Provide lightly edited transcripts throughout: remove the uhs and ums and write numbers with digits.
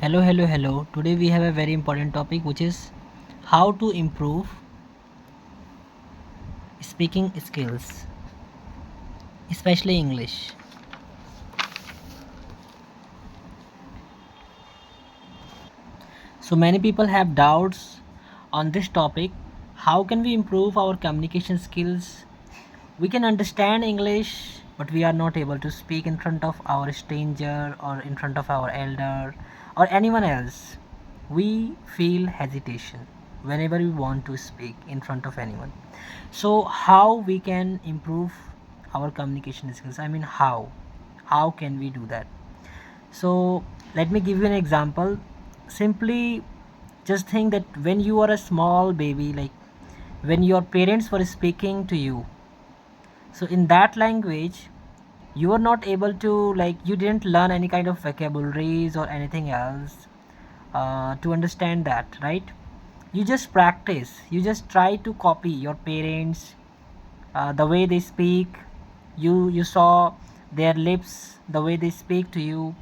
Hello, hello, hello. Today we have a very important topic which is how to improve speaking skills, especially English. So many people have doubts on this topic. How can we improve our communication skills? We can understand English, but we are not able to speak in front of our stranger or in front of our elder or anyone else. We feel hesitation whenever we want to speak in front of anyone. So how we can improve our communication skills? I mean, how can we do that? So let me give you an example. Simply just think that when you are a small baby, like when your parents were speaking to you, so in that language you are not able to, like, you didn't learn any kind of vocabularies or anything else to understand that, right? You just practice, you just try to copy your parents, the way they speak. You saw their lips, the way they speak to you,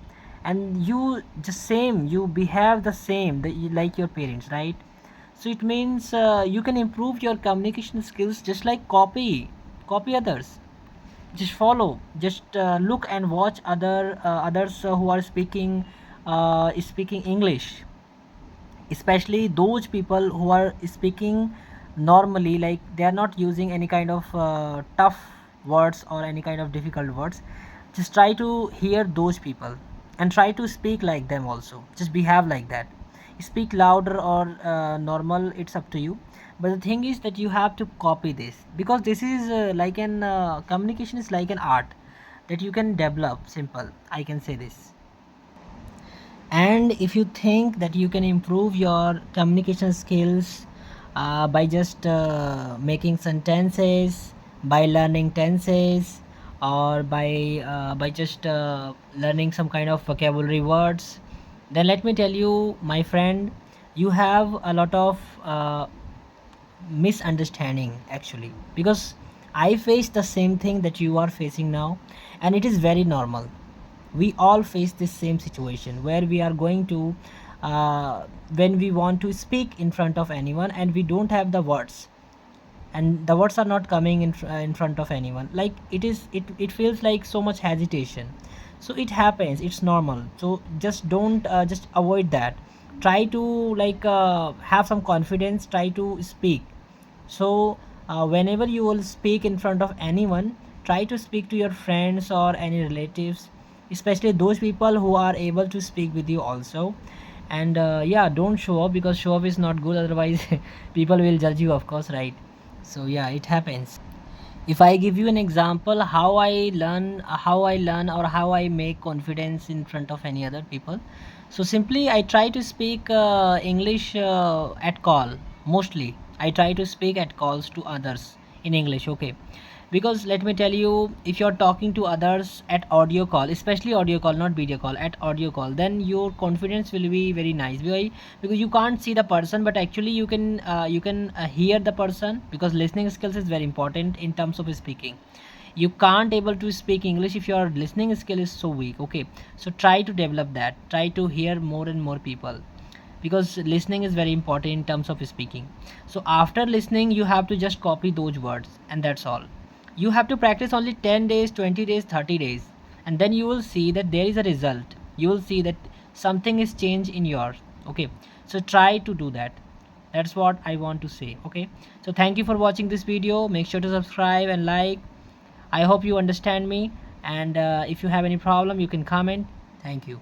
and you just same, you behave the same like your parents, right? So it means you can improve your communication skills just like copy others. Just follow, just look and watch others who are speaking English, especially those people who are speaking normally, like they are not using any kind of tough words or any kind of difficult words. Just try to hear those people and try to speak like them also, just behave like that. Speak louder or normal, it's up to you. But the thing is that you have to copy this, because this is like an communication is like an art that you can develop, simple, I can say this. And if you think that you can improve your communication skills by just making sentences, by learning tenses, or by just learning some kind of vocabulary words, then let me tell you, my friend, you have a lot of misunderstanding actually, because I face the same thing that you are facing now, and it is very normal. We all face this same situation where we are going to when we want to speak in front of anyone and we don't have the words, and the words are not coming in front of anyone, like it feels like so much hesitation. So it happens, it's normal. So just don't just avoid that. Try to, like, have some confidence, try to speak. So whenever you will speak in front of anyone, try to speak to your friends or any relatives, especially those people who are able to speak with you also. And yeah, don't show up, because show up is not good, otherwise people will judge you, of course, right? So yeah, it happens. If I give you an example how I learn or how I make confidence in front of any other people, so simply I try to speak English at call. Mostly I try to speak at calls to others in English, okay? Because let me tell you, if you're talking to others at audio call, especially audio call, not video call, at audio call, then your confidence will be very nice. Why? Because you can't see the person, but actually you can hear the person, because listening skills is very important in terms of speaking. You can't able to speak English if your listening skill is so weak, okay? So try to develop that, try to hear more and more people, because listening is very important in terms of speaking. So after listening, you have to just copy those words, and that's all. You have to practice only 10 days, 20 days, 30 days, and then you will see that there is a result. You will see that something is changed in yours, okay? So try to do that. That's what I want to say, okay? So thank you for watching this video. Make sure to subscribe and like. I hope you understand me, and if you have any problem, you can comment. Thank you.